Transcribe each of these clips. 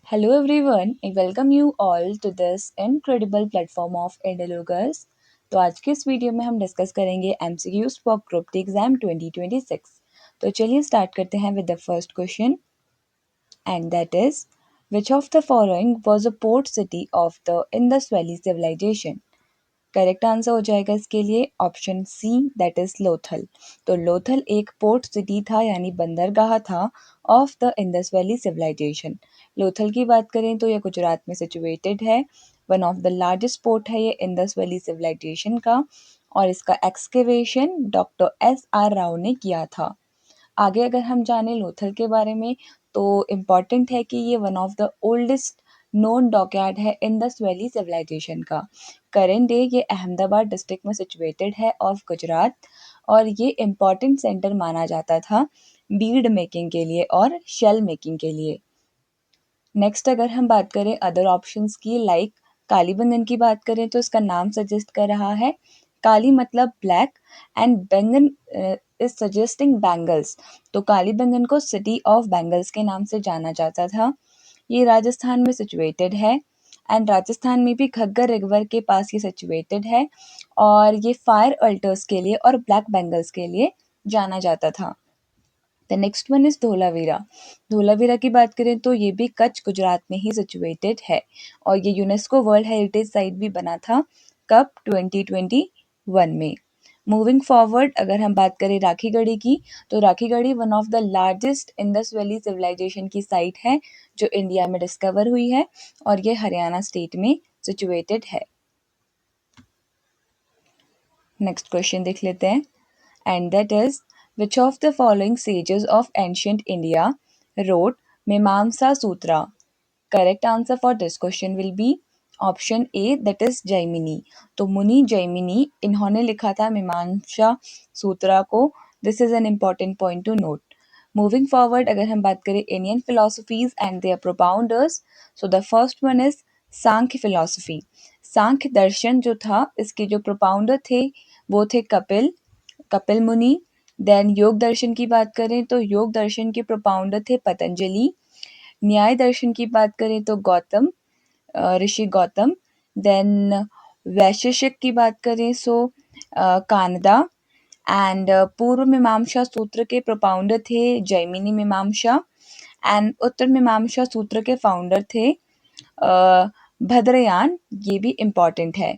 Hello everyone, I welcome you all to this incredible platform of Indologers. तो आज के इस वीडियो में हम डिस्कस करेंगे MCQs for group D exam 2026। तो चलिए स्टार्ट करते हैं with the first question and that is which of the following was a port city of the Indus Valley civilisation. Correct answer हो जाएगा इसके लिए option C that is Lothal. तो लोथल एक पोर्ट सिटी था यानी बंदरगाह था of the Indus Valley civilisation. Lothal की बात करें तो ये गुजरात में सिचुएटेड है। One of the largest port है ये इंडस वैली सिविलाइजेशन का और इसका excavation doctor S R Rao ने किया था। आगे अगर हम जाने लोथल के बारे में तो इम्पॉर्टेंट है कि ये one of the oldest known dockyard है इंडस वैली सिविलाइजेशन का। करेंट डे ये अहमदाबाद डिस्ट्रिक्ट में सिचुएटेड है ऑफ गुजरात और ये इम्पॉर्टेंट सेंटर माना जाता था बीड मेकिंग के लिए और शेल मेकिंग के लिए। नेक्स्ट अगर हम बात करें अदर ऑप्शंस की लाइक कालीबंगन की बात करें तो इसका नाम सजेस्ट कर रहा है काली मतलब ब्लैक एंड बैंगन इज सजेस्टिंग बैंगल्स। तो कालीबंगन को सिटी ऑफ बैंगल्स के नाम से जाना जाता था। ये राजस्थान में सिचुएटेड है एंड राजस्थान में भी घग्गर रिवर के पास ये सिचुएटेड है और ये फायर अल्टर्स के लिए और ब्लैक बैंगल्स के लिए जाना जाता था। The next one is Dholavira. Dholavira की बात करें तो ये भी कच्छ गुजरात में ही सिचुएटेड है और ये यूनेस्को वर्ल्ड हेरिटेज साइट भी बना था कब 2021 में। मूविंग फॉरवर्ड अगर हम बात करें राखीगढ़ी की तो Rakhigarhi one of the largest Indus Valley civilisation की साइट है जो इंडिया में डिस्कवर हुई है और ये हरियाणा स्टेट में सिचुएटेड है। नेक्स्ट क्वेश्चन देख लेते हैं and that is which of the following sages of ancient India wrote Mimamsa Sutra? Correct answer for this question will be option A that is Jaimini। तो मुनि जैमिनी इन्होंने लिखा था मीमांसा सूत्रा को। This is an important point to note. Moving forward अगर हम बात करें Indian philosophies and their propounders so the first one is Samkhya philosophy. Samkhya दर्शन जो था इसके जो प्रोपाउंडर थे वो थे कपिल मुनि। देन योग दर्शन की बात करें तो योग दर्शन के प्रोपाउंडर थे पतंजलि। न्याय दर्शन की बात करें तो ऋषि गौतम। देन वैशेषिक की बात करें सो कानदा एंड पूर्व मीमांसा सूत्र के प्रोपाउंडर थे जैमिनी मीमांसा एंड उत्तर मीमांसा सूत्र के फाउंडर थे भद्रयान। ये भी इम्पॉर्टेंट है।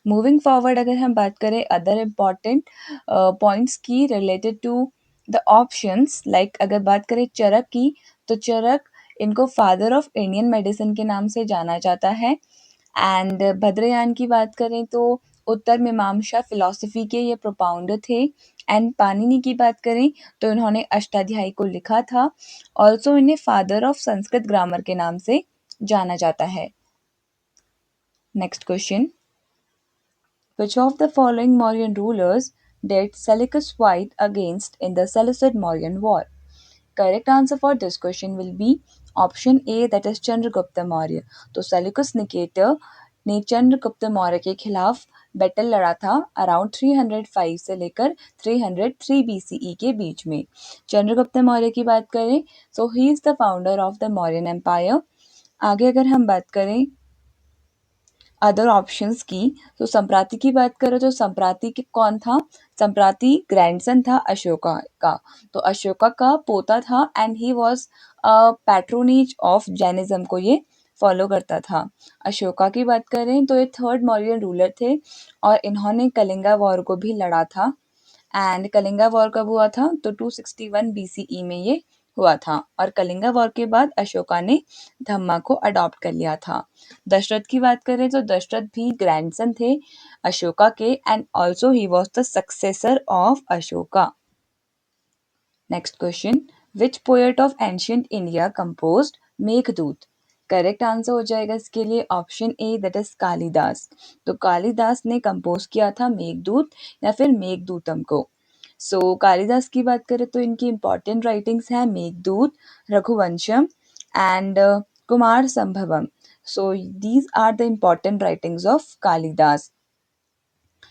मूविंग फॉरवर्ड अगर हम बात करें अदर इम्पॉर्टेंट पॉइंट्स की related to the options like अगर बात करें चरक की तो चरक इनको फादर ऑफ इंडियन मेडिसिन के नाम से जाना जाता है एंड भद्रयान की बात करें तो उत्तर मीमांसा फिलॉसफी के ये प्रोपाउंडर थे एंड पाणिनि की बात करें तो इन्होंने अष्टाध्यायी को लिखा था। ऑल्सो इन्हें फादर ऑफ संस्कृत ग्रामर के नाम से जाना जाता है। Next question Which of the following Mauryan rulers did Seleucus fight against in the Seleucid-Mauryan War? Correct answer for this question will be option A that is Chandragupta Maurya। तो Seleucus Nicator ने चंद्रगुप्त मौर्य के खिलाफ battle लड़ा था around 305 से लेकर 303 BCE के बीच में। चंद्रगुप्त मौर्य की बात करें so he is the founder of the Mauryan empire. आगे अगर हम बात करें अदर ऑप्शंस की तो संप्राति की बात करें तो संप्राति के कौन था? संप्राति ग्रैंडसन था अशोका का। तो अशोका का पोता था and he was patronage of Jainism को ये फॉलो करता था। अशोका की बात करें तो ये थर्ड मौर्यन रूलर थे और इन्होंने कलिंगा वॉर को भी लड़ा था एंड कलिंगा वॉर कब हुआ था तो 261 BCE में ये हुआ था और कलिंगा वॉर के बाद अशोका ने धम्मा को अडॉप्ट कर लिया था। दशरथ की बात करें तो दशरथ भी ग्रैंडसन थे अशोका के and also he was the successor of Ashoka. Next question which poet of ancient India composed Meghdoot? Correct answer हो जाएगा इसके लिए option A that is Kalidas. तो कालिदास ने कंपोज किया था मेघदूत या फिर मेघदूतम को। कालिदास की बात करें तो इनकी इंपॉर्टेंट राइटिंग्स हैं Meghdoot, Raghuvamsham and Kumarasambhavam. These are the important writings of Kalidas.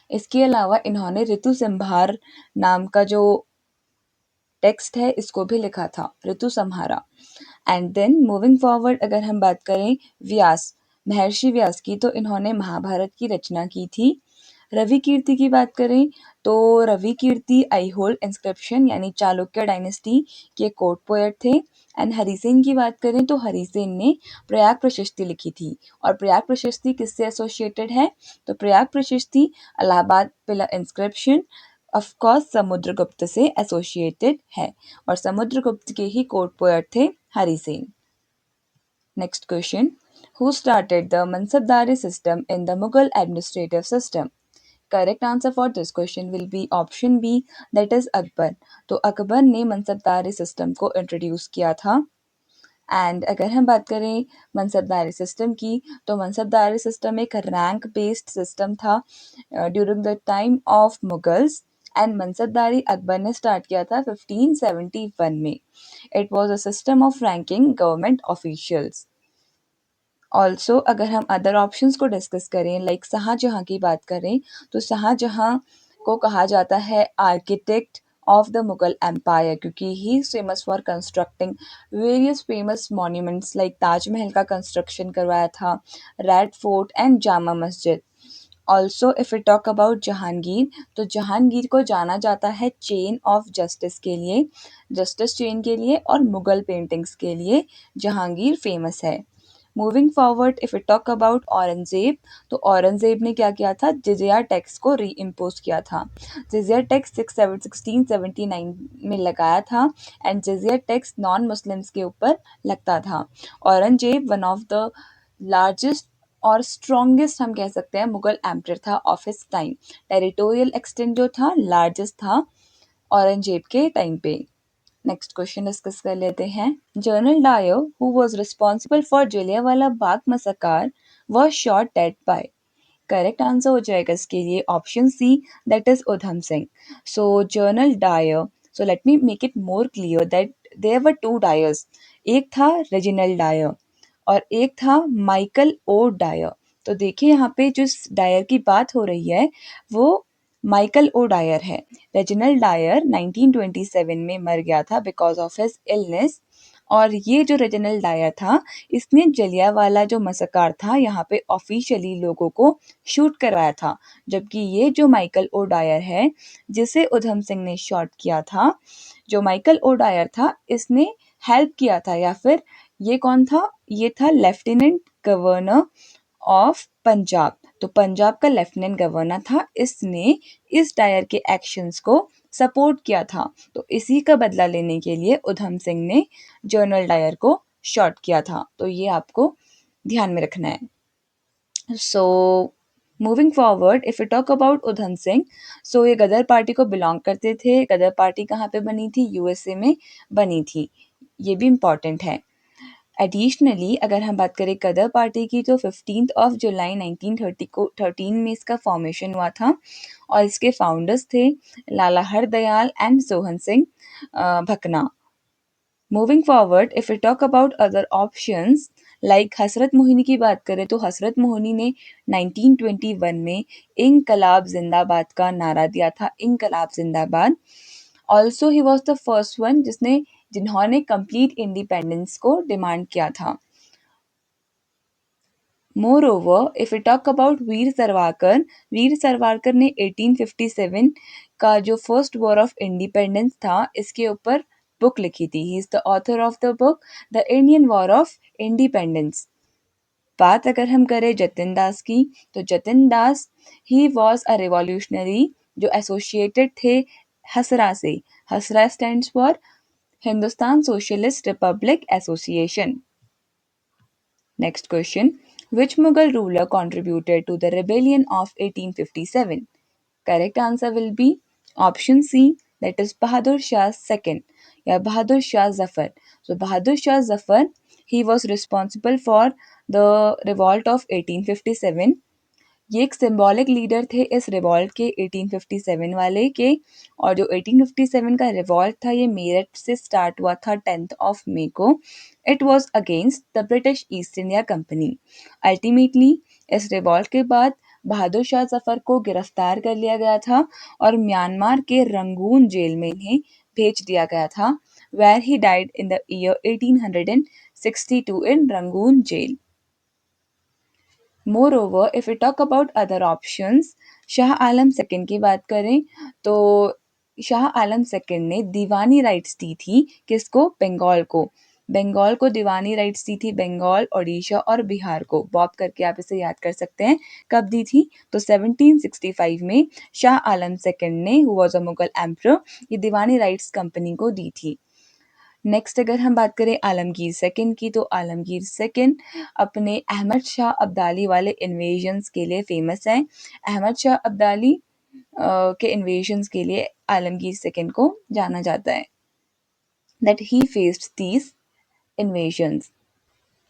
इसके अलावा इन्होंने ऋतु संहार नाम का जो टेक्स्ट है इसको भी लिखा था ऋतु संहारा। एंड देन मूविंग फॉरवर्ड अगर हम बात करें व्यास, महर्षि व्यास की, तो इन्होंने महाभारत की रचना की थी। रवि कीर्ति की बात करें तो रवि कीर्ति ऐहोल इंस्क्रिप्शन यानी चालुक्य डायनेस्टी के कोर्ट पोएट थे। एंड हरिसेन की बात करें तो हरिसेन ने प्रयाग प्रशस्ति लिखी थी। और प्रयाग प्रशस्ति किससे एसोसिएटेड है? तो प्रयाग प्रशस्ति Allahabad pillar inscription of course Samudragupta से एसोसिएटेड है और समुद्रगुप्त के ही कोर्ट पोएट थे Harisena. Next question, who started the Mansabdari system in the Mughal administrative system? Correct answer for this question will be option B, that is Akbar. तो अकबर ने मनसबदारी सिस्टम को इंट्रोड्यूस किया था। एंड अगर हम बात करें मनसबदारी सिस्टम की, तो मनसबदारी सिस्टम एक रैंक बेस्ड सिस्टम था during the time of Mughals. And Mansabdari Akbar ने स्टार्ट किया था 1571 में। It was a system of ranking government officials. Also अगर हम अदर ऑप्शंस को डिस्कस करें, लाइक शाहजहाँ की बात करें, तो शाहजहाँ को कहा जाता है architect of the Mughal empire, क्योंकि he is famous for constructing various famous monuments, like Taj Mahal का कंस्ट्रक्शन करवाया था, red fort and Jama Masjid. Also if you talk about Jahangir, तो जहांगीर को जाना जाता है चेन ऑफ जस्टिस के लिए, जस्टिस चेन के लिए और मुगल पेंटिंग्स के लिए जहांगीर फेमस है। Moving forward if you talk about Aurangzeb, तो औरंगजेब ने क्या किया था? जिजिया टैक्स को री इम्पोज किया था। जिजिया टैक्स 1679 में लगाया था एंड जिजिया टैक्स नॉन मुस्लिम्स के ऊपर लगता था। Aurangzeb one of the largest और स्ट्रॉन्गेस्ट हम कह सकते हैं मुगल एम्परर था of his time. Territorial extent जो था लार्जेस्ट था औरंगजेब के टाइम पे। नेक्स्ट क्वेश्चन डिस्कस कर लेते हैं। General Dyer who was responsible for Jallianwala Bagh massacre was shot dead by? Correct answer हो जाएगा इसके लिए option C, that is Udham Singh. So General Dyer, so let me make it more clear that there were two Dyers. एक था regional Dyer और एक था Michael O Dyer. तो देखिए यहाँ पे जिस डायर की बात हो रही है वो माइकल ओ डायर है। रेजिनल डायर 1927 में मर गया था बिकॉज ऑफ हिज इलनेस। और ये जो रेजिनल डायर था, इसने जलियांवाला जो मसाकर था यहाँ पे ऑफिशियली लोगों को शूट करवाया था। जबकि ये जो माइकल ओ डायर है जिसे उधम सिंह ने शॉट किया था, जो माइकल ओ डायर था इसने हेल्प किया था, या फिर ये कौन था? ये था लेफ्टिनेंट गवर्नर ऑफ पंजाब। तो पंजाब का लेफ्टिनेंट गवर्नर था, इसने इस डायर के एक्शंस को सपोर्ट किया था। तो इसी का बदला लेने के लिए उधम सिंह ने जनरल डायर को शॉट किया था। तो ये आपको ध्यान में रखना है। So moving forward if you talk about Udham Singh, so ये गदर पार्टी को बिलोंग करते थे। गदर पार्टी कहाँ पे बनी थी? यूएसए में बनी थी। ये भी इम्पॉर्टेंट है। एडिशनली अगर हम बात करें गदर पार्टी की, तो 15 जुलाई 1930 को 13 में इसका फॉर्मेशन हुआ था और इसके फाउंडर्स थे Lala Hardayal and Sohan Singh Bhakna. Moving forward if you talk about other options, like Hasrat Mohani की बात करें, तो हसरत मोहिनी ने 1921 में इंकलाब जिंदाबाद का नारा दिया था, इंकलाब जिंदाबाद। Also he was the first one जिन्होंने कंप्लीट इंडिपेंडेंस को डिमांड किया था। Moreover, if we talk about Veer Savarkar ने 1857 का जो फर्स्ट वॉर ऑफ इंडिपेंडेंस था इसके ऊपर बुक लिखी थी। He is the author of the book the Indian war of independence. बात अगर हम करें जतिन दास की, तो Jatin Das he was a revolutionary जो एसोसिएटेड थे हसरा से। HSRA stands for Hindustan socialist republic association. Next question, which Mughal ruler contributed to the rebellion of 1857? Correct answer will be option C, that is Bahadur Shah II या Bahadur Shah Zafar. So Bahadur Shah Zafar, he was responsible for the revolt of 1857. ये एक symbolic leader थे इस revolt के 1857 वाले के। और जो 1857 का रिवॉल्ट था ये मेरठ से स्टार्ट हुआ था 10 मई को। It was against the British east India company. Ultimately इस रिवॉल्ट के बाद बहादुर शाह जफर को गिरफ्तार कर लिया गया था और म्यांमार के रंगून जेल में इन्हें भेज दिया गया था। where he died in the year 1862 in Rangoon jail. Moreover, if we talk about other options, Shah Alam second की बात करें तो शाह आलम सेकंड ने दीवानी राइट्स दी थी किसको? बंगाल को। बंगाल को दीवानी राइट्स दी थी, बंगाल, ओडिशा और बिहार को। बॉब करके आप इसे याद कर सकते हैं। कब दी थी? तो 1765 में शाह आलम सेकंड ने, who was a Mughal emperor, ये दीवानी राइट्स कंपनी को दी थी। नेक्स्ट अगर हम बात करें आलमगीर सेकंड की, तो आलमगीर सेकंड अपने अहमद शाह अब्दाली वाले इन्वेजन्स के लिए फेमस है। अहमद शाह अब्दाली के इन्वेजन्स के लिए आलमगीर सेकंड को जाना जाता है, that he faced these invasions.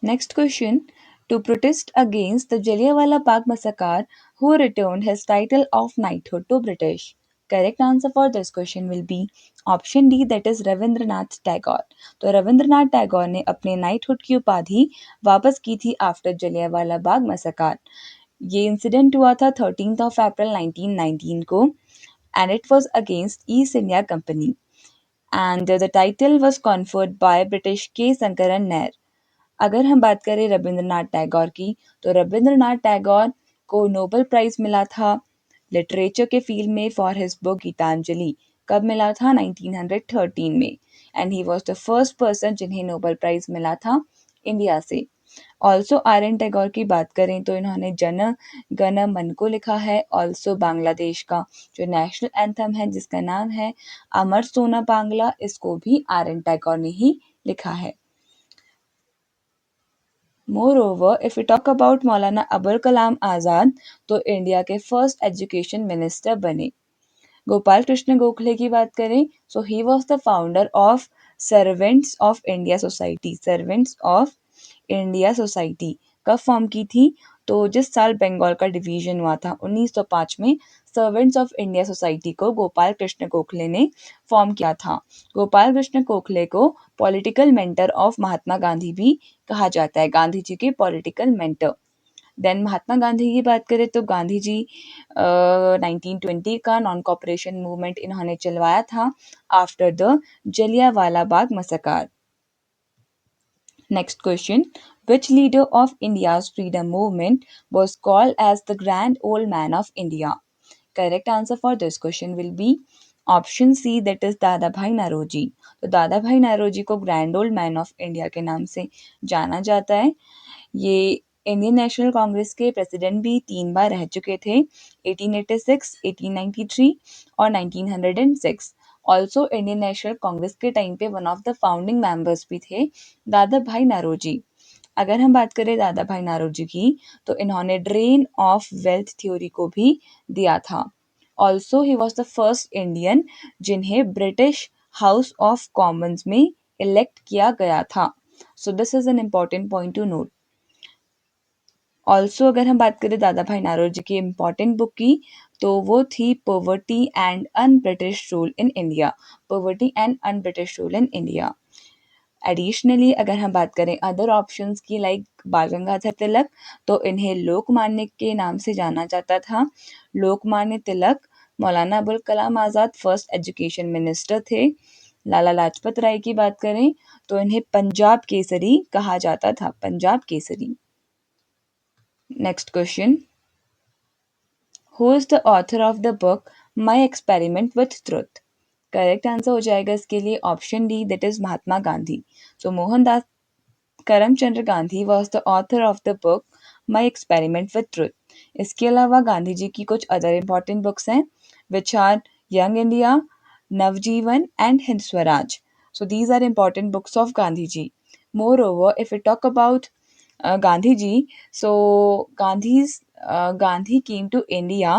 Next question. To protest against the Jallianwala Bagh massacre, who returned his title of knighthood to British? Correct answer for this question will be option D, that is Rabindranath Tagore. तो रविंद्रनाथ टैगोर ने अपने knighthood की उपाधि वापस की थी after Jallianwala Bagh massacre. ये incident हुआ था 13 अप्रैल 1919 को and it was against east India company and the title was conferred by British के शंकरन नायर। अगर हम बात करें रविंद्रनाथ टैगोर की, तो रविंद्रनाथ टैगोर को नोबेल प्राइज मिला था लिटरेचर के फील्ड में फॉर हिज बुक गीतांजलि। कब मिला था? 1913 में। And he was the first person जिन्हें नोबेल प्राइज मिला था इंडिया से। ऑल्सो आर एन टैगोर की बात करें तो इन्होंने जन गण मन को लिखा है। ऑल्सो बांग्लादेश का जो नेशनल एंथम है जिसका नाम है अमर सोना बांग्ला, इसको भी आर एन टैगोर ने ही लिखा है। Moreover, if we talk about Maulana Abul Kalam Azad, तो इंडिया के फर्स्ट एजुकेशन मिनिस्टर बने। गोपाल कृष्ण गोखले की बात करें, so he was the founder of servants of India society. Servants of India society कब फॉर्म की थी? तो जिस साल बंगाल का डिवीजन हुआ था 1905 में, सर्वेंट्स ऑफ इंडिया सोसाइटी को गोपाल कृष्ण गोखले ने फॉर्म किया था। गोपाल कृष्ण गोखले को political mentor of Mahatma Gandhi भी कहा जाता है, गांधी जी के political mentor. Then Mahatma Gandhi की बात करें तो गांधी जी 1920 का नॉन कॉपरेशन मूवमेंट इन्होंने चलवाया था after the Jallianwala Bagh massacre. Next question. Which leader of India's freedom movement was called as the Grand Old Man of India? Correct answer for this question will be option C, that is दादा भाई नौरोजी। तो दादा भाई नौरोजी को grand old man of India के नाम से जाना जाता है। ये इंडियन नेशनल कांग्रेस के प्रेसिडेंट भी 3 बार रह चुके थे, 1886, 1893 और 1906। ऑल्सो इंडियन नेशनल कांग्रेस के टाइम पे one of the founding members भी थे दादा भाई नौरोजी। अगर हम बात करें दादा भाई नौरोजी की, तो इन्होंने ड्रेन ऑफ वेल्थ थ्योरी को भी दिया था। Also he was the first Indian जिन्हें ब्रिटिश हाउस ऑफ कॉमन्स में इलेक्ट किया गया था। So this is an important point to note. Also अगर हम बात करें दादा भाई नौरोजी की इम्पॉर्टेंट बुक की, तो वो थी poverty and un British rule in India. Poverty and un British rule in India. Additionally अगर हम बात करें अदर ऑप्शंस की, लाइक बाल गंगाधर तिलक, तो इन्हें लोकमान्य के नाम से जाना जाता था। Lokmanya Tilak. Maulana Abul Kalam Azad first education minister थे। लाला लाजपत राय की बात करें तो इन्हें पंजाब केसरी कहा जाता था, Punjab Kesari. Next question. Who is the author of the book my experiment with truth? Correct answer हो जाएगा इसके लिए option D, that is Mahatma Gandhi. So Mohandas Karamchand Gandhi was the author of the book my experiment with truth. इसके अलावा गांधी जी की कुछ अदर इंपॉर्टेंट बुक्स हैं which are Young India, Navjivan and Hind Swaraj. So these are important books of Gandhi ji. Moreover if you talk about Gandhi ji. So Gandhi came to India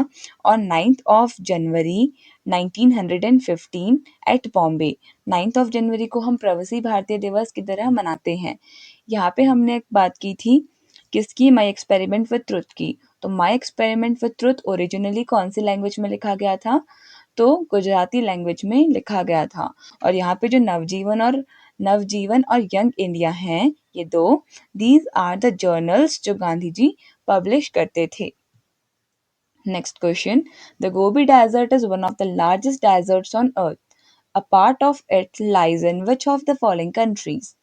on 9th of January 1915 at Bombay. 9th of January को हम प्रवासी भारतीय दिवस की तरह मनाते हैं। यहाँ पे हमने एक बात की थी किसकी? माई एक्सपेरिमेंट विथ ट्रुथ की। तो my experiment with truth originally कौन सी लैंग्वेज में लिखा गया था? तो गुजराती लैंग्वेज में लिखा गया था। और यहाँ पे जो नवजीवन और यंग इंडिया हैं, ये दो, दीज आर द जर्नल्स जो गांधी जी पब्लिश करते थे। Next question. The Gobi desert is one of the largest deserts on earth. A part of it lies in which of the following countries?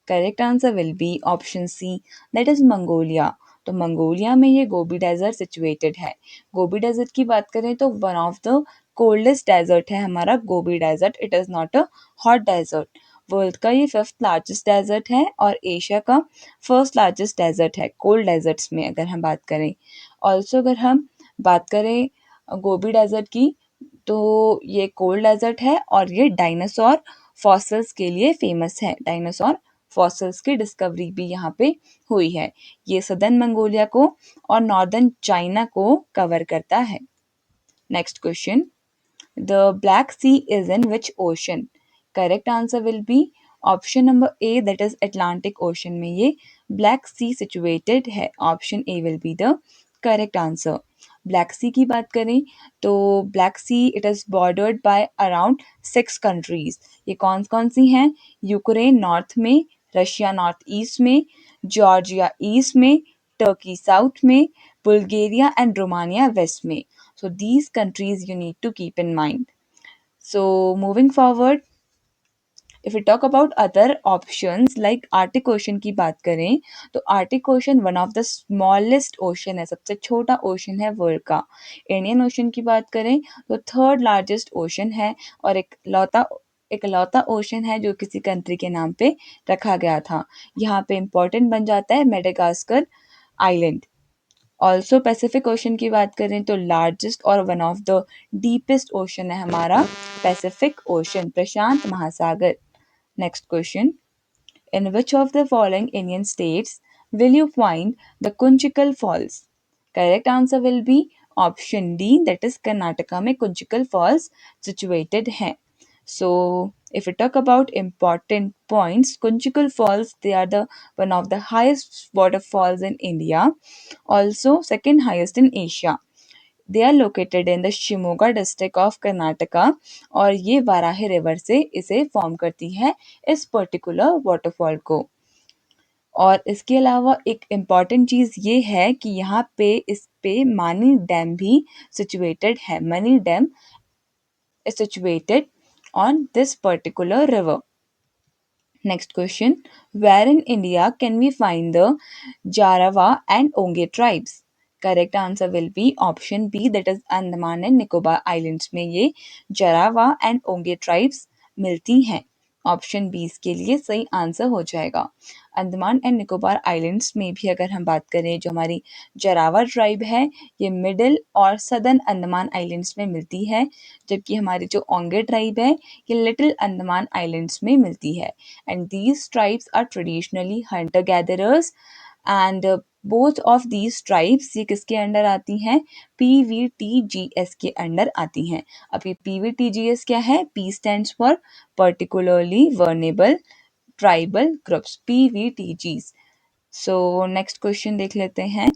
Correct answer will be option C, that is Mongolia. तो Mongolia में ये Gobi desert situated है। Gobi desert की बात करें तो one of the coldest desert है हमारा Gobi desert. It is not a hot desert. World का ये फिफ्थ लार्जेस्ट डेजर्ट है और एशिया का फर्स्ट लार्जेस्ट डेजर्ट है कोल्ड डेजर्ट्स में अगर हम बात करें। ऑल्सो अगर हम बात करें गोबी डेजर्ट की, तो ये कोल्ड डेजर्ट है और ये डायनासोर फॉसिल्स के लिए फेमस है। डायनासोर फॉसिल्स की डिस्कवरी भी यहाँ पे हुई है। ये सदर्न मंगोलिया को और नॉर्दर्न चाइना को कवर करता है। Next question, the Black Sea is in which ocean? Correct answer will be option number A, that is Atlantic Ocean में ये Black Sea situated है। Option A will be the correct answer. Black Sea की बात करें तो Black Sea it is bordered by around 6 countries. ये कौन कौन सी हैं? यूक्रेन नॉर्थ में, रशिया नॉर्थ ईस्ट में, जॉर्जिया ईस्ट में, टर्की साउथ में, बुल्गारिया एंड रोमानिया वेस्ट में। So these countries you need to keep in mind. So moving forward, if we talk about other options like Arctic Ocean की बात करें तो Arctic Ocean one of the smallest ocean है, सबसे छोटा ocean है world का। Indian Ocean की बात करें तो थर्ड लार्जेस्ट ocean है और एक लौता ओशन है जो किसी कंट्री के नाम पे रखा गया था। यहाँ पे इम्पोर्टेंट बन जाता है Madagascar island. Also Pacific ocean की बात करें तो लार्जेस्ट और one of the deepest ocean है हमारा पैसिफिक ओशन, प्रशांत महासागर। Next question, in which of the following Indian states will you find the Kunchikal Falls? Correct answer will be option D, that is Karnataka में Kunchikal Falls situated है। So if we talk about important points, Kunchikal Falls, they are the one of the highest waterfalls in India, also second highest in Asia. They are located in the Shimoga district of Karnataka और ये Varahi river से इसे form करती है इस particular waterfall को। और इसके अलावा एक इम्पॉर्टेंट चीज़ ये है कि यहाँ पे इस पे मानी डैम भी सिचुएटेड है। Money dam is situated on this particular river. Next question, where in India can we find the Jarawa and Onge tribes? Correct answer will be option B, that is Andaman and Nicobar Islands में ये Jarawa and Onge tribes मिलती हैं। Option 20 के लिए सही answer हो जाएगा। Andaman and Nicobar islands में भी अगर हम बात करें जो हमारी जरावा ट्राइब है ये मिडिल और सदर्न अंडमान आइलैंड्स में मिलती है, जबकि हमारी जो ओंगे ट्राइब है ये लिटिल अंडमान आइलैंड्स में मिलती है। And these tribes are traditionally hunter gatherers and both of these tribes ये किसके अंडर आती हैं? PVTGS के अंडर आती हैं। अब ये PVTGS क्या है? P stands for particularly vulnerable tribal groups, PVTGs। So next question देख लेते हैं।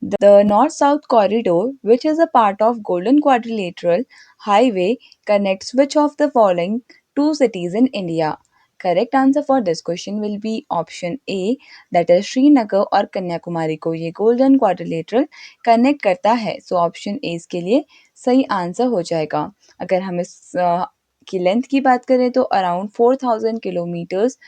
The north-south corridor, which is a part of Golden Quadrilateral Highway, connects which of the following two cities in India? Correct answer for this question will be option A, that is Srinagar और कन्याकुमारी को ये golden quadrilateral connect करता है। So option A इसके लिए सही answer हो जाएगा। अगर हम इस की लेंथ की बात करें तो अराउंड 4000 किलोमीटर्स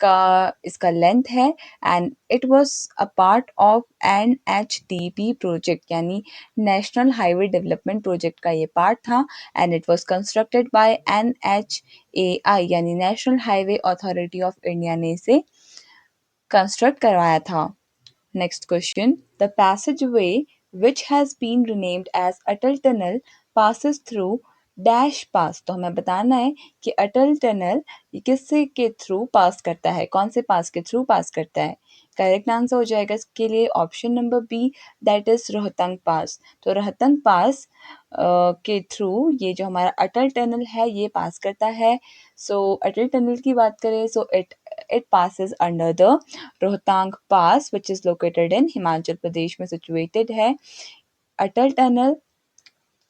का इसका लेंथ है and it was a part of NHDP project यानी नेशनल हाईवे डेवलपमेंट प्रोजेक्ट का ये पार्ट था and it was constructed by NHAI यानी national highway authority of India ने इसे कंस्ट्रक्ट करवाया था। Next question, the passageway which has been renamed as Atal tunnel passes through dash pass. तो हमें बताना है कि अटल टनल ये किससे के थ्रू पास करता है, कौन से पास के थ्रू पास करता है। करेक्ट आंसर हो जाएगा इसके लिए option number B, that is Rohtang pass. तो रोहतंग पास के थ्रू ये जो हमारा अटल टनल है ये पास करता है। सो अटल टनल की बात करें so it passes under the Rohtang pass which is located in Himachal Pradesh में situated है। अटल टनल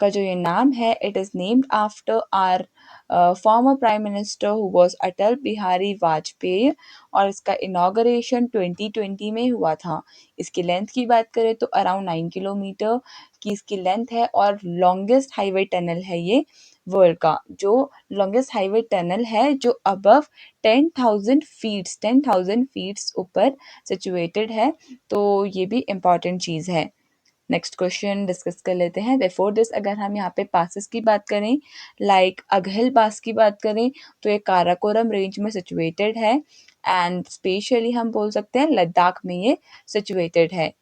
का जो ये नाम है it is named after our former prime minister who was Atal Bihari Vajpayee और इसका इनॉग्रेशन 2020 में हुआ था। इसकी लेंथ की बात करें तो अराउंड 9 किलोमीटर की इसकी लेंथ है और लॉन्गेस्ट हाईवे टनल है ये वर्ल्ड का जो लॉन्गेस्ट हाईवे टनल है, जो अबव 10,000 फीट्स ऊपर सिचुएटेड है। तो ये भी इम्पॉर्टेंट चीज़ है। नेक्स्ट क्वेश्चन डिस्कस कर लेते हैं। बिफोर दिस अगर हम यहाँ पे पासेस की बात करें, लाइक अघल पास की बात करें, तो ये काराकोरम रेंज में सिचुएटेड है एंड स्पेशली हम बोल सकते हैं लद्दाख में ये सिचुएटेड है।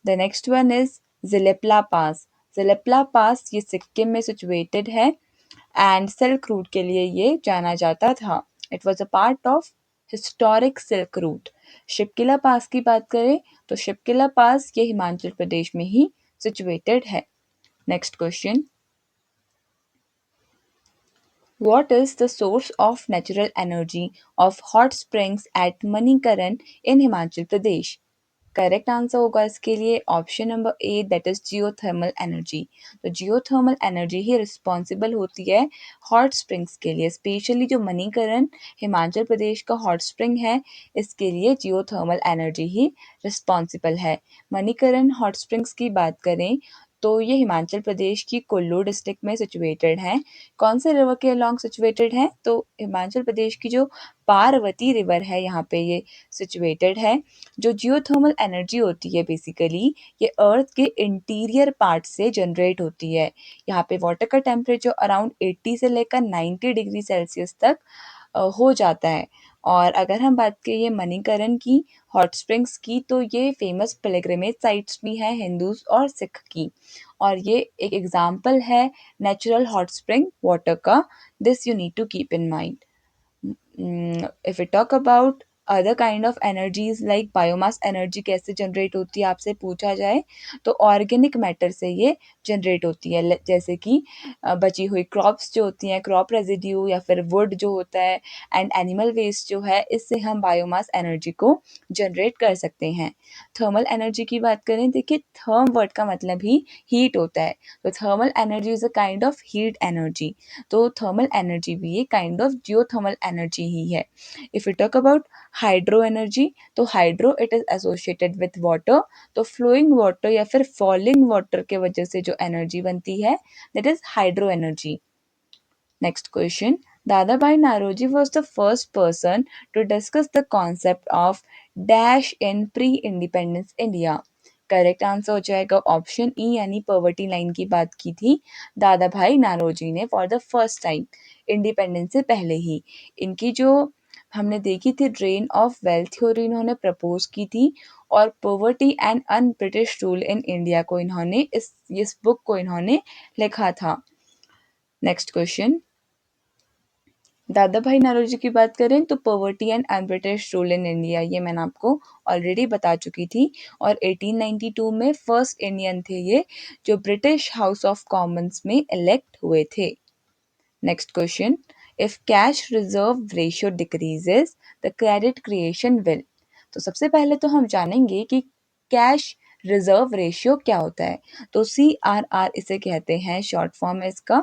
द नेक्स्ट वन इज जिलेप्ला पास। जिलेप्ला पास ये सिक्किम में सिचुएटेड है एंड सिल्क रूट के लिए ये जाना जाता था। It was a part of historic silk route. Shipkila pass की बात करें तो शिपकिला पास ये हिमाचल प्रदेश में ही सिचुएटेड है। Next question, what is the source of natural energy of hot springs at Manikaran in Himachal Pradesh? Correct answer होगा इसके लिए option number A, that is geothermal energy. तो जियोथर्मल एनर्जी ही रिस्पॉन्सिबल होती है हॉट स्प्रिंग्स के लिए, specially जो मणिकरण हिमाचल प्रदेश का हॉट स्प्रिंग है इसके लिए जियोथर्मल एनर्जी ही रिस्पॉन्सिबल है। मणिकरण हॉट स्प्रिंग्स की बात करें तो ये हिमाचल प्रदेश की कुल्लू डिस्ट्रिक्ट में सिचुएटेड है। कौन से रिवर के अलॉन्ग सिचुएटेड है? तो हिमाचल प्रदेश की जो पार्वती रिवर है यहाँ पे ये सिचुएटेड है। जो जियोथर्मल एनर्जी होती है बेसिकली ये अर्थ के इंटीरियर पार्ट से जनरेट होती है। यहाँ पे वाटर का टेम्परेचर अराउंड 80 से लेकर 90 डिग्री सेल्सियस तक हो जाता है। और अगर हम बात करें मणिकरण की हॉट स्प्रिंग्स की, तो ये फेमस पिलग्रिमेज साइट्स भी हैं हिंदूज और सिख की, और ये एक एग्जाम्पल है नेचुरल हॉट स्प्रिंग वाटर का। This you need to keep in mind. If we talk about other kind of energies like biomass energy कैसे जनरेट होती है आपसे पूछा जाए तो ऑर्गेनिक मैटर से ये जनरेट होती है, जैसे कि बची हुई क्रॉप्स जो होती हैं, क्रॉप रेजिड्यू या फिर वुड जो होता है एंड एनिमल वेस्ट जो है, इससे हम बायोमास एनर्जी को जनरेट कर सकते हैं। थर्मल एनर्जी की बात करें, देखिए थर्म वर्ड का मतलब ही हीट होता है, तो thermal energy is a kind of heat energy. तो थर्मल एनर्जी भी एक काइंड ऑफ जियोथर्मल एनर्जी ही है। If you talk about hydro energy, तो hydro it is associated with water, तो फ्लोइंग वाटर या फिर फॉलिंग वाटर के वजह से जो एनर्जी बनती है that is hydro energy. Next question. Dadabhai Naoroji was the first person to discuss the concept of dash in pre-independence India. Correct answer हो जाएगा ऑप्शन ई, यानी पॉवर्टी लाइन की बात की थी दादा भाई नारोजी ने for the first time independence से पहले ही। इनकी जो हमने देखी थी ड्रेन ऑफ वेल्थ थ्योरी इन्होंने प्रपोज की थी, और poverty and un British rule in India को इन्होंने इस बुक को इन्होंने लिखा था। नेक्स्ट क्वेश्चन, दादा भाई नौरोजी की बात करें तो poverty and un-British rule in India ये मैंने आपको ऑलरेडी बता चुकी थी, और 1892 में फर्स्ट इंडियन थे ये जो ब्रिटिश हाउस ऑफ कॉमन्स में इलेक्ट हुए थे। Next question, if cash reserve ratio decreases the credit creation will. तो सबसे पहले तो हम जानेंगे कि कैश रिजर्व रेशियो क्या होता है। तो CRR इसे कहते हैं, शॉर्ट फॉर्म है इसका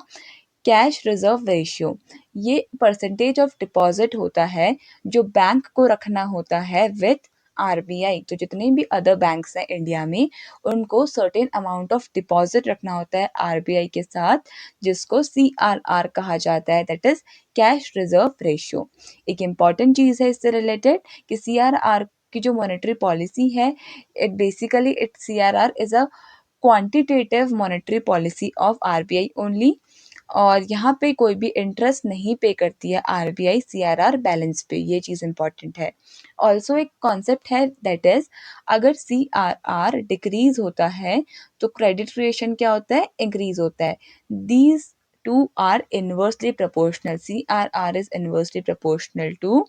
कैश रिजर्व रेशियो। ये परसेंटेज ऑफ डिपॉजिट होता है जो बैंक को रखना होता है विथ RBI। तो जितने भी अदर बैंक्स हैं इंडिया में उनको सर्टेन अमाउंट ऑफ डिपॉजिट रखना होता है RBI के साथ, जिसको CRR कहा जाता है, that is cash reserve ratio. एक इम्पॉर्टेंट चीज़ है इससे रिलेटेड कि CRR की जो मॉनेटरी पॉलिसी है, it basically it CRR is a quantitative monetary policy of RBI only, और यहाँ पे कोई भी इंटरेस्ट नहीं पे करती है RBI CRR बैलेंस पे, ये चीज़ इंपॉर्टेंट है। ऑल्सो एक कॉन्सेप्ट है दैट इज अगर CRR डिक्रीज होता है तो क्रेडिट क्रिएशन क्या होता है, इंक्रीज होता है। These two are inversely proportional, CRR is inversely proportional to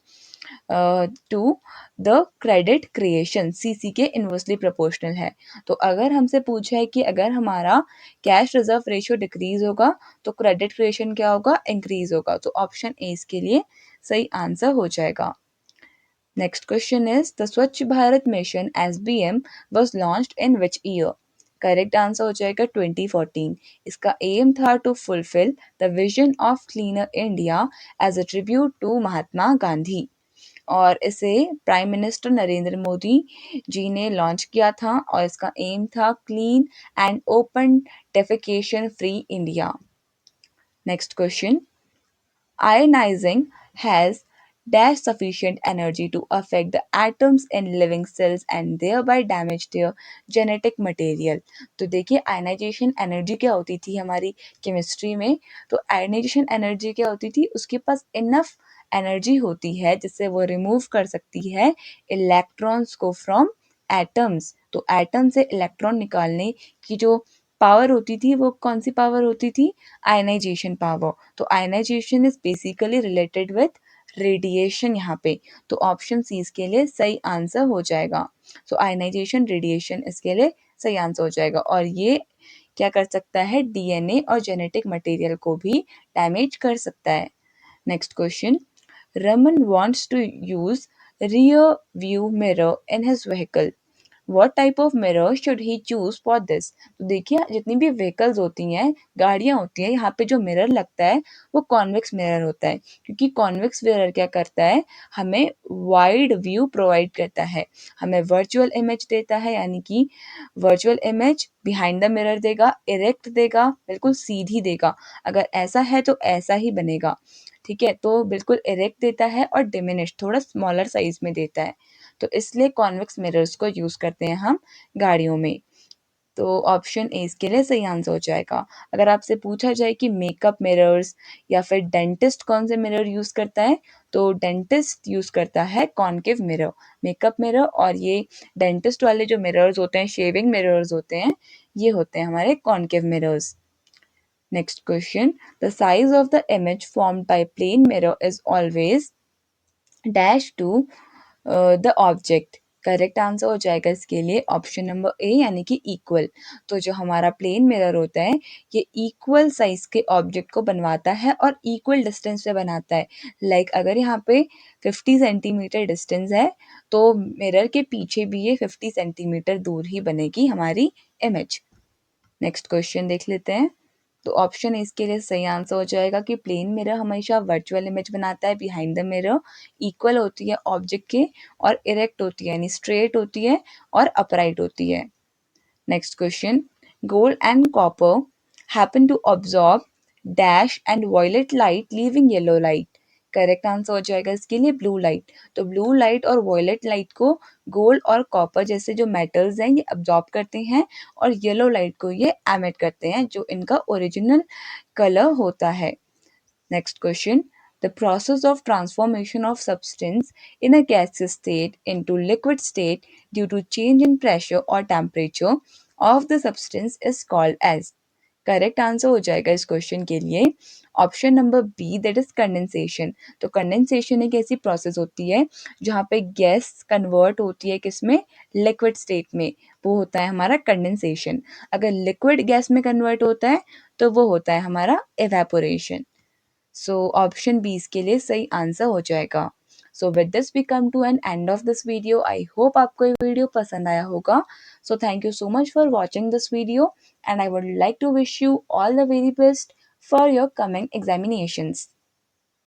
the credit creation, CC के इनवर्सली प्रोपोर्शनल है। तो अगर हमसे पूछा है कि अगर हमारा कैश रिजर्व रेशियो डिक्रीज होगा तो क्रेडिट क्रिएशन क्या होगा, इंक्रीज होगा, तो ऑप्शन ए इसके लिए सही आंसर हो जाएगा। Next question is the Swachh Bharat mission SBM was launched in which year? Correct answer हो जाएगा 2014। इसका एम था to fulfil the vision of cleaner India as a tribute to Mahatma Gandhi, और इसे प्राइम मिनिस्टर नरेंद्र मोदी जी ने लॉन्च किया था, और इसका एम था clean and open defecation free India. Next question. Ionizing has dash sufficient energy to affect the atoms in living cells and thereby damage their genetic material. तो देखिए आयनाइजेशन एनर्जी क्या होती थी हमारी केमिस्ट्री में, तो आयनाइजेशन एनर्जी क्या होती थी, उसके पास इनफ एनर्जी होती है जिससे वो रिमूव कर सकती है इलेक्ट्रॉन्स को फ्रॉम एटम्स। तो एटम से इलेक्ट्रॉन निकालने की जो पावर होती थी वो कौन सी पावर होती थी, आयनाइजेशन पावर। तो ionisation is basically related with radiation यहाँ पे। तो ऑप्शन सी इसके लिए सही आंसर हो जाएगा। सो आयनाइजेशन रेडिएशन इसके लिए सही आंसर हो जाएगा, और ये क्या कर सकता है, डीएनए और जेनेटिक मटेरियल को भी डैमेज कर सकता है। Next question. Raman wants to use rear view mirror in his vehicle. What type of mirror should he choose for this? तो देखिए जितनी भी व्हीकल्स होती हैं, गाड़ियाँ होती हैं, यहाँ पे जो मिरर लगता है वो कॉन्वेक्स मिरर होता है, क्योंकि कॉन्वेक्स मिरर क्या करता है, हमें वाइड व्यू प्रोवाइड करता है, हमें वर्चुअल इमेज देता है, यानी कि virtual image behind the mirror देगा, इरेक्ट देगा, बिल्कुल सीधी देगा। अगर ऐसा है तो ऐसा ही बनेगा, ठीक है। तो बिल्कुल इरेक्ट देता है और डिमिनिश थोड़ा स्मॉलर साइज में देता है। तो इसलिए कॉन्वेक्स मिरर्स को यूज़ करते हैं हम गाड़ियों में। तो ऑप्शन ए इसके लिए सही आंसर हो जाएगा। अगर आपसे पूछा जाए कि मेकअप मिरर्स या फिर डेंटिस्ट कौन से मिरर यूज़ करता है, तो डेंटिस्ट यूज़ करता है कॉनकेव मिरर। मेकअप मिरर और ये डेंटिस्ट वाले जो मिरर्स होते हैं, शेविंग मिरर्स होते हैं, ये होते हैं हमारे concave mirrors. Next question. The size of the image formed by plane mirror is always dash to the object. Correct answer हो जाएगा इसके लिए ऑप्शन नंबर ए, यानी कि इक्वल। तो जो हमारा प्लेन मिरर होता है ये इक्वल साइज के ऑब्जेक्ट को बनवाता है और इक्वल डिस्टेंस पे बनाता है। लाइक अगर यहाँ पे 50 सेंटीमीटर डिस्टेंस है तो मिरर के पीछे भी ये 50 सेंटीमीटर दूर ही बनेगी हमारी इमेज। नेक्स्ट क्वेश्चन देख लेते हैं। तो ऑप्शन इसके लिए सही आंसर हो जाएगा कि प्लेन मिरर हमेशा वर्चुअल इमेज बनाता है बिहाइंड द मिरर, इक्वल होती है ऑब्जेक्ट के और इरेक्ट होती है, यानी स्ट्रेट होती है और अपराइट होती है। Next question. Gold and copper happen to absorb dash and violet light leaving yellow light. Correct answer हो जाएगा इसके लिए ब्लू लाइट। तो ब्लू लाइट और वॉयलेट लाइट को गोल्ड और कॉपर जैसे जो मेटल्स हैं ये अब्जॉर्ब करते हैं, और येलो लाइट को ये एमिट करते हैं जो इनका ओरिजिनल कलर होता है। Next question. The process of transformation of substance in a gaseous state into liquid state due to change in pressure or temperature of the substance is called as. Correct answer हो जाएगा इस question के लिए option number B, that is condensation. तो condensation एक ऐसी process होती है जहाँ पे गैस कन्वर्ट होती है किसमें, लिक्विड स्टेट में, वो होता है हमारा कंडेंसेशन। अगर लिक्विड गैस में कन्वर्ट होता है तो वो होता है हमारा एवेपोरेशन। सो ऑप्शन बी इसके लिए सही आंसर हो जाएगा। So with this we come to an end of this video. I hope आपको ये वीडियो पसंद आया होगा। So thank you so much for watching this video and I would like to wish you all the very best for your coming examinations.